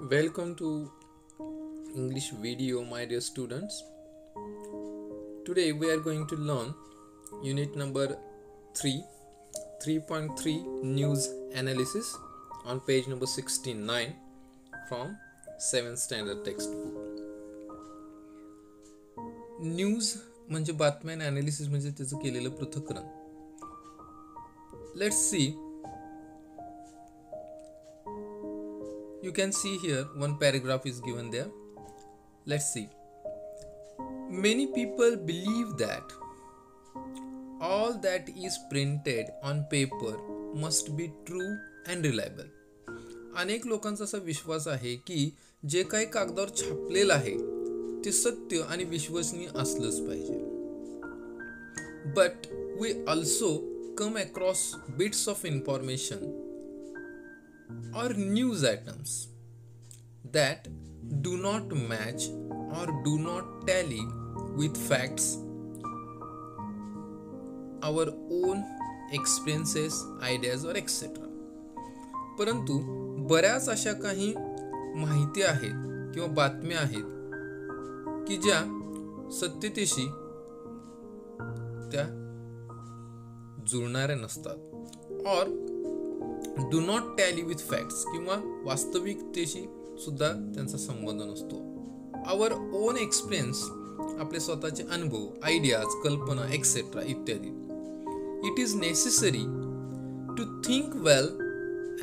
Welcome to English video, my dear students. Today we are going to learn unit number 3, 3.3 news analysis on page number 69 from 7th standard textbook. News म्हणजे बातम्या आणि analysis म्हणजे त्याचं केलेलं पृथक्करण. Let's see. You can see here one paragraph is given there. Let's see. Many people believe that all that is printed on paper must be true and reliable. अनेक लोकांचा असा विश्वास आहे की जे काही कागदावर छापलेलं आहे ते सत्य आणि विश्वसनीय असलंच पाहिजे. But we also come across bits of information or news items that do not match or do not tally with facts, our own experiences, ideas or etc. परंतु बऱ्याच अशा काही माहिती आहेत किंवा बातम्या आहेत की ज्या सत्यतेशी त्या जुळणाऱ्या नसतात और do not tally with facts किंवा वास्तविकतेशी सुद्धा त्यांचा संबंध नसतो. आवर ओन एक्सपिरियन्स आपले स्वतःचे अनुभव, आयडियाज, कल्पना एक्सेट्रा इत्यादी. It is necessary to think well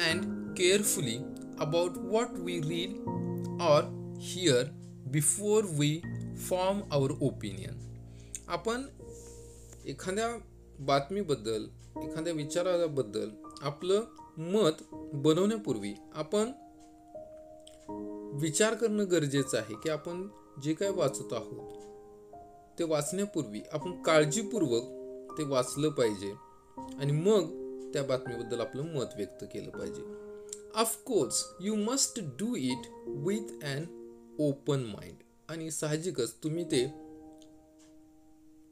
and carefully about what we read or hear before we form our opinion. आपण एखाद्या बातमीबद्दल, एखाद्या विचाराबद्दल आपलं मत बनवण्यापूर्वी आपण विचार करणं गरजेचं आहे की आपण जे काय वाचत आहोत ते वाचण्यापूर्वी आपण काळजीपूर्वक ते वाचलं पाहिजे आणि मग त्या बातमीबद्दल आपलं मत व्यक्त केलं पाहिजे. Of course you must do it with an open mind. आणि साहजिकच तुम्ही ते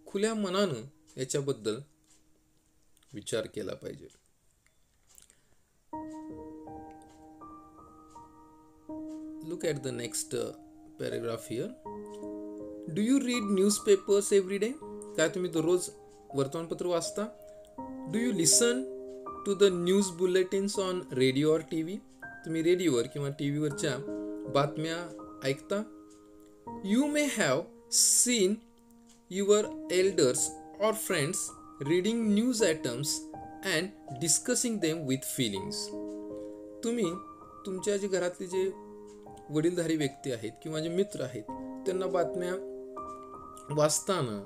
खुल्या मनानं याच्याबद्दल विचार केला पाहिजे. Look at the next paragraph here. Do you read newspapers every day? काय तुम्ही दररोज वर्तमानपत्र वाचता? Do you listen to the news bulletins on radio or TV? तुम्ही रेडिओवर किंवा टीव्हीवरच्या बातम्या ऐकता? You may have seen your elders or friends reading news items and discussing them with feelings. तुम्ही तुमच्या जे घरातले जे वडीलधारी व्यक्ती आहेत किंवा जे मित्र आहेत त्यांना बातम्या वाचताना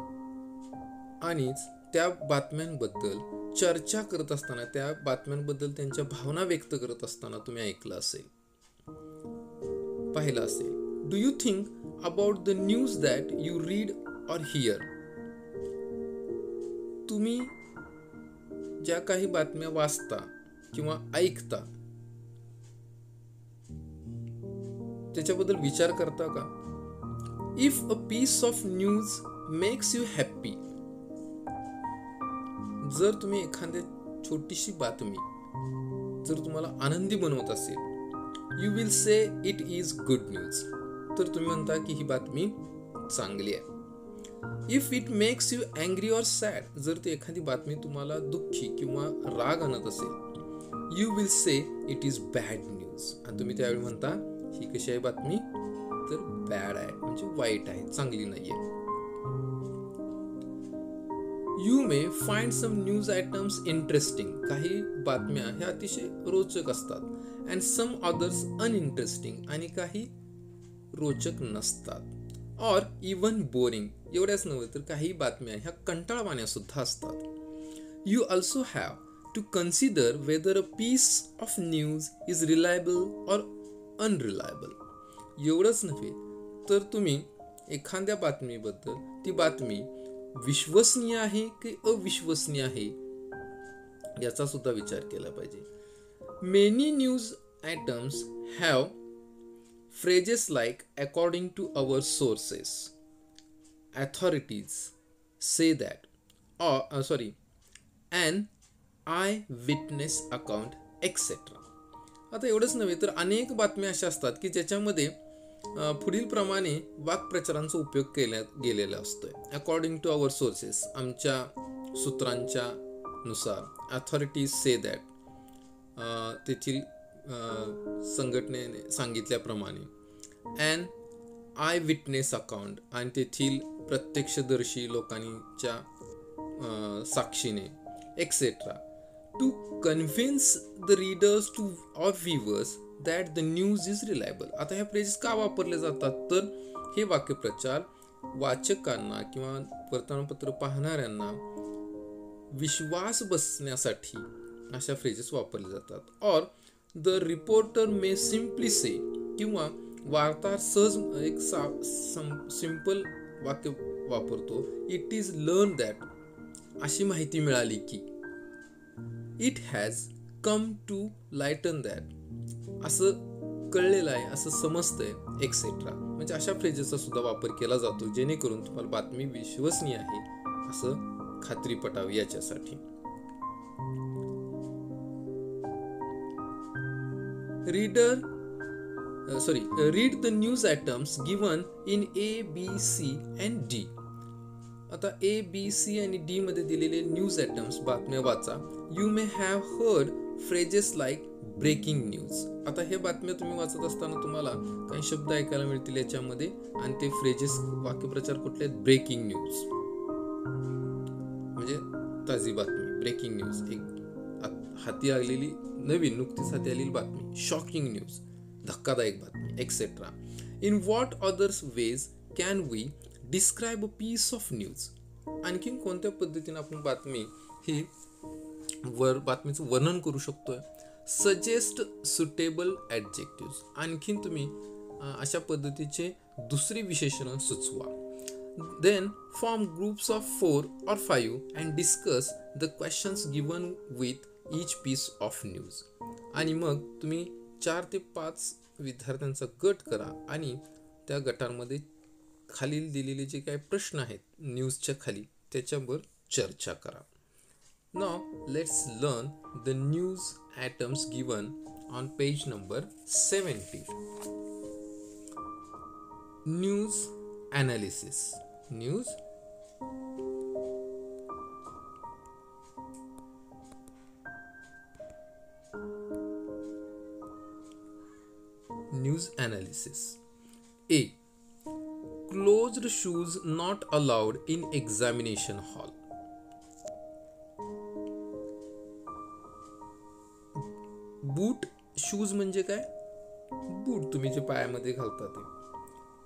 आणि त्या बातम्यांबद्दल चर्चा करत असताना, त्या बातम्यांबद्दल त्यांच्या भावना व्यक्त करत असताना तुम्ही ऐकलं असेल, पाहिलं असेल. Do you think about the news that you read or here. तुम्ही ज्या काही बातम्या वाचता किंवा ऐकता त्याच्याबद्दल विचार करता का? If a piece of news makes you happy. जर तुम्ही एखादी छोटीशी बातमी जर तुम्हाला आनंदी बनवत असेल, you will say it is good news. तर तुम्ही म्हणता की ही बातमी चांगली आहे. If it makes you angry or sad. जर ती एखादी बातमी तुम्हाला दुःखी किंवा राग आणत असेल, you will say it is bad news. आणि तुम्ही त्यावेळी म्हणता ही कशी आहे बातमी, तर बॅड आहे, म्हणजे वाईट आहे, चांगली नाहीये. You may find some news items interesting. काही बातम्या ह्या अतिशय रोचक असतात. And some others uninteresting. आणि काही रोचक नसतात. Or even boring. एवढ्याच नव्हे तर काही बातम्या ह्या कंटाळवाण्या सुद्धा असतात. You also have to consider whether a piece of news is reliable or unreliable. एवढंच नव्हे तर तुम्ही एखाद्या बातमीबद्दल ती बातमी विश्वसनीय आहे की अविश्वसनीय आहे याचा सुद्धा विचार केला पाहिजे. Many news items have phrases like according to our sources, authorities say that, or an eyewitness account, etc. आता एवढंच नव्हे तर अनेक बातम्या अशा असतात की ज्याच्यामध्ये पुढील प्रमाणे वाक्प्रचारांचा उपयोग केला गेलेला असतोय. अकॉर्डिंग टू आवर सोर्सेस, आमच्या सूत्रांच्या नुसार, अथॉरिटीज से दॅट, तेथील संघटनेने सांगितल्याप्रमाणे, अँड आय विटनेस अकाउंट, आणि तेथील प्रत्यक्षदर्शी लोकांच्या साक्षीने, etcetera, to convince the readers to of viewers that the news is reliable. आता ह्या फ्रेजेस का वापरले जातात, तर हे वाक्यप्रचार वाचकांना किंवा वर्तमानपत्र पाहणाऱ्यांना विश्वास बसण्यासाठी अशा फ्रेजेस वापरले जातात. और द रिपोर्टर मे सिम्पली से, किंवा वार्ताहर सहज एक सिंपल वाक्य वापरतो, इट इज लर्न दॅट, अशी माहिती मिळाली की, it has come to lighten that, असं कळलेलं आहे, असं समजतंय, एक्सेट्रा. म्हणजे अशा फ्रेजेसचा सुद्धा वापर केला जातो जेणेकरून तुम्हाला बातमी विश्वसनीय आहे असं खात्री पटावी याच्यासाठी. Read the news items given in A, B, C and D. आता A, B, C आणि D मध्ये दिलेले न्यूज आयटम्स, बातम्या वाचा. You may have heard phrases like breaking news. आता हे बातम्या तुम्ही वाचत असताना तुम्हाला काही शब्द ऐकायला मिळतील याच्यामध्ये, आणि ते फ्रेजेस, वाक्यप्रचार कुठले आहेत, ब्रेकिंग न्यूज म्हणजे ताजी बातमी, ब्रेकिंग न्यूज, एक हाती आलेली नवीन, नुकतीच हाती आलेली बातमी, शॉकिंग न्यूज, धक्कादायक बातमी, etcetera. In what others ways can we describe a piece of news. आणखीन कोणत्या पद्धतीने आपण बातमी ही बातमीचं वर्णन करू शकतोय. सजेस्ट सुटेबल ॲडजेक्टिव्स, आणखीन तुम्ही अशा पद्धतीचे दुसरी विशेषणं सुचवा. Then form groups of 4 or 5 and discuss the questions given with each piece of news. आणि मग तुम्ही 4 ते 5 विद्यार्थ्यांचा गट करा आणि त्या गटांमध्ये खालील दिलेले जे काही प्रश्न आहेत न्यूजच्या खाली त्याच्यावर चर्चा करा. Now let's learn the news items given on page number 70. News analysis. News analysis. A. Closed shoes not allowed in examination hall. Boot, shoes म्हणजे काय, बूट तुम्ही जे पायामध्ये घालता ते.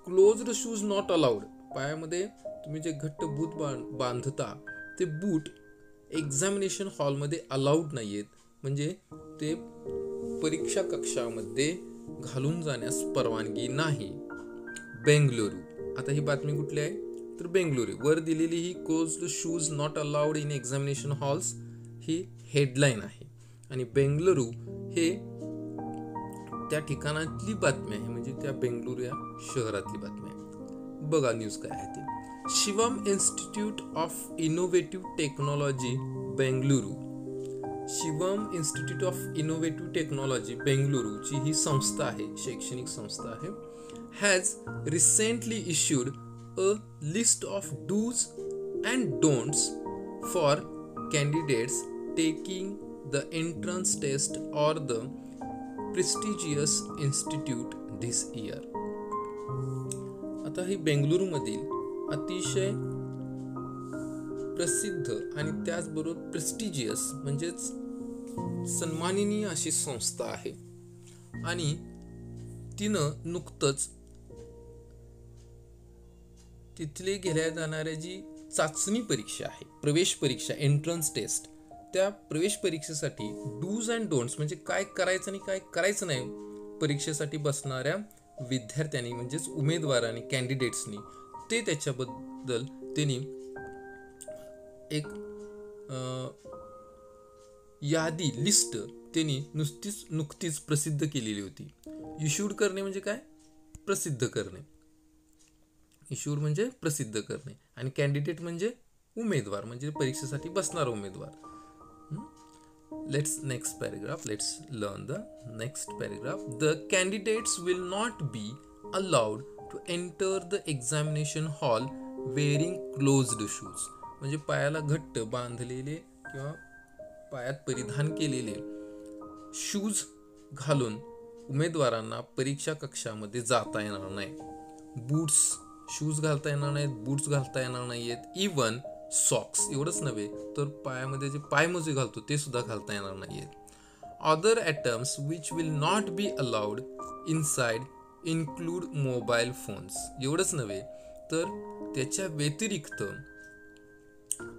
क्लोज्ड शूज नॉट अलाउड, पायामध्ये तुम्ही जे घट्ट बूट बांधता ते बूट एक्झामिनेशन हॉलमध्ये अलाउड नाही आहेत, म्हणजे ते परीक्षा कक्षामध्ये घालून जाण्यास परवानगी नाही. बेंगलुरू, आता ही बातमी कुठली आहे तर बेंगलुरू. वर दिलेली ही closed shoes not allowed in examination halls ही हेडलाईन आहे, आणि बेंगलुरू हे त्या ठिकाणातली बातमी आहे, म्हणजे त्या बेंगलुरू या शहरातली बातमी आहे. बघा न्यूज काय आहे ते. Shivam institute of innovative technology Bengaluru. Shivam institute of innovative technology बेंगलुरूची ही संस्था आहे, शैक्षणिक संस्था आहे, has recently issued a list of dos and don'ts for candidates taking the entrance test or the prestigious institute this year. आता ही बेंगलुरू मधील अतिशय प्रसिद्ध आणि त्याचबरोबर प्रेस्टिजियस म्हणजेच सन्माननीय अशी संस्था आहे, आणि तिनं नुकतंच तिथले घेतल्या जाणाऱ्या जी चाचणी परीक्षा आहे, प्रवेश परीक्षा, एंट्रन्स टेस्ट, त्या प्रवेश परीक्षेसाठी डूज अँड डोंट्स म्हणजे काय करायचं आणि काय करायचं नाही परीक्षेसाठी बसणाऱ्या विद्यार्थ्यांनी म्हणजेच उमेदवारांनी, कॅन्डिडेट्सनी, ते त्याच्याबद्दल त्यांनी एक यादी, लिस्ट त्यांनी नुकतीच प्रसिद्ध केलेली होती. इश्यूड करणे म्हणजे काय, प्रसिद्ध करणे. इश्यूड म्हणजे प्रसिद्ध करणे, आणि कॅन्डिडेट म्हणजे उमेदवार, म्हणजे परीक्षेसाठी बसणारा उमेदवार. Let's next paragraph. Let's learn the next paragraph. The candidates will not be allowed to enter the examination hall wearing closed shoes. म्हणजे पायाला घट्ट बांधलेले किंवा पायात परिधान केलेले शूज घालून उमेदवारांना परीक्षा कक्षामध्ये जाता येणार नाही. बूट्स, शूज घालता येणार नाहीत, बूट्स घालता येणार नाहीत. इवन सॉक्स एवढंच नव्हे तर पायामध्ये जे पायमोजे घालतो ते सुद्धा घालता येणार नाहीत. Other items which will not be allowed inside include mobile phones. एवढंच नव्हे तर त्याच्या व्यतिरिक्त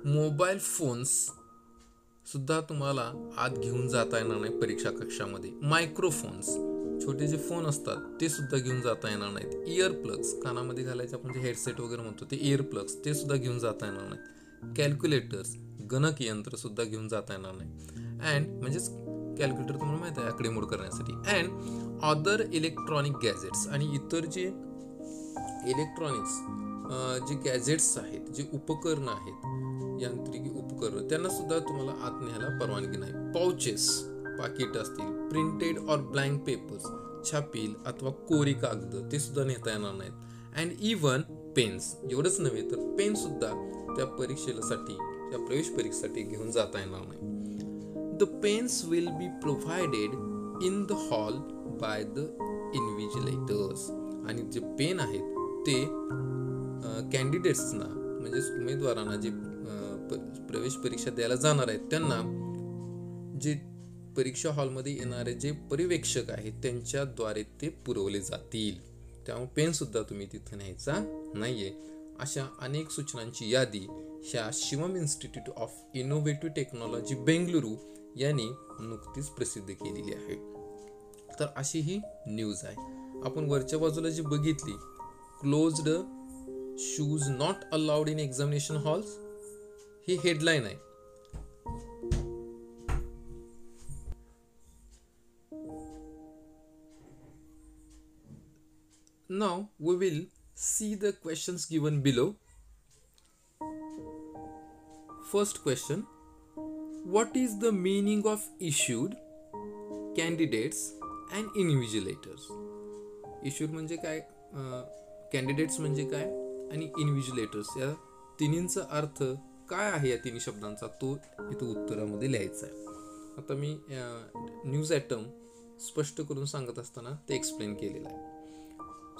मोबाईल फोन्स सुद्धा तुम्हाला आत घेऊन जाता येणार नाही परीक्षा कक्षामध्ये. मायक्रोफोन्स, छोटे जे फोन असतात ते सुद्धा घेऊन जाता येणार नाहीत. इयर प्लग्स, कानामध्ये घालायचे आपण जे हेडसेट वगैरे म्हणतो ते इयर प्लग्स, ते सुद्धा घेऊन जाता येणार नाहीत. कॅल्क्युलेटर्स, गणक यंत्र सुद्धा घेऊन जाता येणार नाही. अँड म्हणजेच कॅल्क्युलेटर तुम्हाला माहिती आहे आकडेमोड करण्यासाठी. अँड अदर इलेक्ट्रॉनिक गॅजेट्स, आणि इतर जे इलेक्ट्रॉनिक्स जे गॅजेट्स आहेत, जे उपकरणं आहेत, यांत्रिकी उपकरण, त्यांना सुद्धा तुम्हाला आत न्यायला परवानगी नाही. पाउचेस, पाकिट असतील, प्रिंटेड और ब्लँक पेपर्स, छापील अथवा कोरी कागद, ते सुद्धा नेता येणार नाहीत. अँड इवन पेन्स, एवढंच नव्हे तर पेन सुद्धा त्या परीक्षेसाठी, त्या प्रवेश परीक्षेसाठी घेऊन जाता येणार नाही. The pens will be provided in the hall by the invigilators. आणि जे पेन आहेत ते कॅन्डिडेट्सना म्हणजेच उमेदवारांना जे प्रवेश परीक्षा द्यायला जाणार आहेत त्यांना जे परीक्षा हॉलमध्ये येणारे जे पर्यवेक्षक आहेत त्यांच्याद्वारे ते पुरवले जातील. त्यामुळे पेन सुद्धा तुम्ही तिथं न्यायचा नाहीये. अशा अनेक सूचनांची यादी ह्या Shivam institute of innovative technology Bengaluru यांनी नुकतीच प्रसिद्ध केलेली आहे. तर अशी ही न्यूज आहे. आपण वरच्या बाजूला जी बघितली, closed shoes not allowed in examination halls, ही हेडलाईन आहे. Now we will see the questions given below. First question: what is the meaning of issued, candidates and invigilators? Issued म्हणजे काय, candidates म्हणजे काय आणि invigilators या तिन्हींचा अर्थ काय आहे या तिन्ही शब्दांचा तो इथं उत्तरामध्ये लिहायचा आहे. आता मी न्यूज आयटम स्पष्ट करून सांगत असताना ते एक्सप्लेन केलेलं आहे.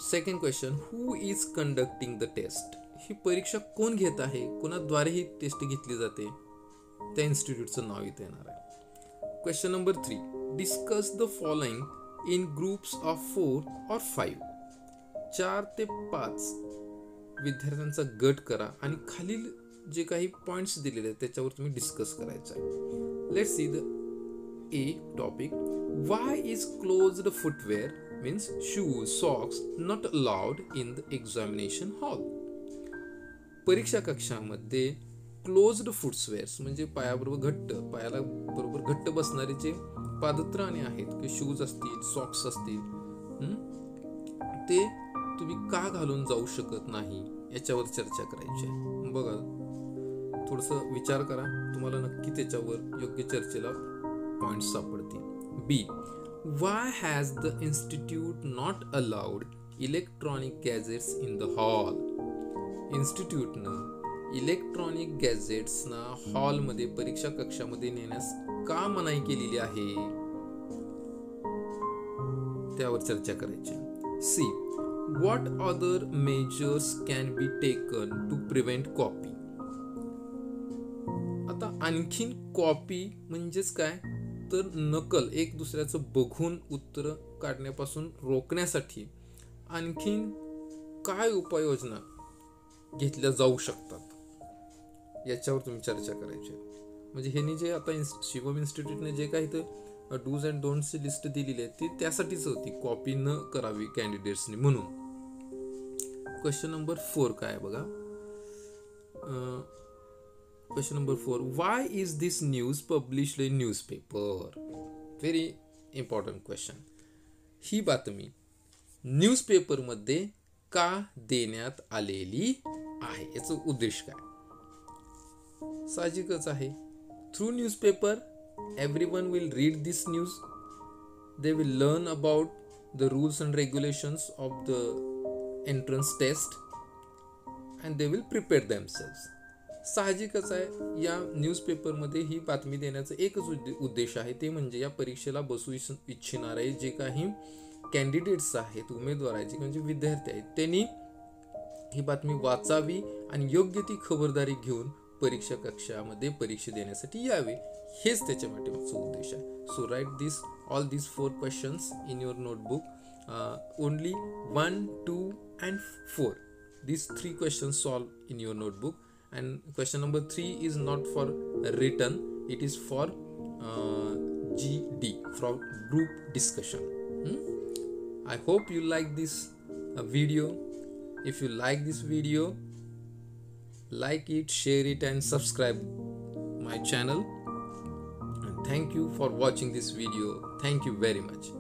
Second question: who is conducting the test? ही परीक्षा कोण घेत आहे, कोणाद्वारे ही टेस्ट घेतली जाते, त्या इन्स्टिट्यूटचं नाव इथे येणार आहे. Question number 3: discuss the following in groups of 4 or 5. 4 ते 5 विद्यार्थ्यांचा गट करा आणि खालील जे काही पॉइंट्स दिलेले आहेत त्याच्यावर तुम्ही डिस्कस करायचं आहे. Let's see the a topic. Why is closed footwear means shoes, socks not allowed in the examination hall? परीक्षा कक्षामध्ये क्लोज्ड फुटवेअर्स म्हणजे पायाबरोबर घट्ट, पायाला बरोबर घट्ट बसणारे जे पादत्राणे आहेत की शूज असतील, सॉक्स असतील, ते तुम्ही का घालून जाऊ शकत नाही याच्यावर चर्चा करायची आहे. बघा, थोडंसं विचार करा, तुम्हाला नक्की त्याच्यावर योग्य चर्चेला पॉइंट्स सापडतील. बी: Why has the institute not allowed electronic gadgets in the hall? इन्स्टिट्यूटनं इलेक्ट्रॉनिक गॅजेट्सना हॉलमध्ये, परीक्षा कक्षामध्ये नेण्यास का मनाई केलेली आहे त्यावर चर्चा करायची. See: What other measures can be taken to prevent copy? आता आणखीन कॉपी म्हणजेच काय तर नकल, एक दुसऱ्याचं बघून उत्तर काढण्यापासून रोखण्यासाठी आणखीन काय उपाययोजना घेतल्या जाऊ शकतात याच्यावर तुम्ही चर्चा करायची. म्हणजे ह्यांनी जे आता शिवम इन्स्टिट्यूटने जे काही तर डूज अँड डोंट्सची लिस्ट दिलेली आहे ती त्यासाठीच होती, कॉपी न करावी कॅन्डिडेट्सनी म्हणून. क्वेश्चन नंबर 4 काय बघा. Question number 4: Why is this news published in newspaper? Very important question. ही बातमी न्यूजपेपरमध्ये का देण्यात आलेली आहे, याचा उद्देश काय? साहजिकच आहे, through newspaper everyone will read this news, they will learn about the rules and regulations of the entrance test and they will prepare themselves. साहजिकच आहे, या न्यूजपेपरमध्ये ही बातमी देण्याचा एकच उद्देश आहे, ते म्हणजे या परीक्षेला बसू इच्छिणारे जे काही कॅन्डिडेट्स आहेत, उमेदवार आहेत, जे म्हणजे विद्यार्थी आहेत, त्यांनी ही बातमी वाचावी आणि योग्य ती खबरदारी घेऊन परीक्षा कक्षामध्ये परीक्षा देण्यासाठी यावे, हेच त्याच्या पाठीमागचा उद्देश आहे. So write this all these 4 questions in your notebook. Only 1, 2 and 4, these 3 questions solve in your notebook, and question number 3 is not for written, it is for GD, from group discussion. I hope you like this video. If you like this video, like it, share it and subscribe my channel. And thank you for watching this video. Thank you very much.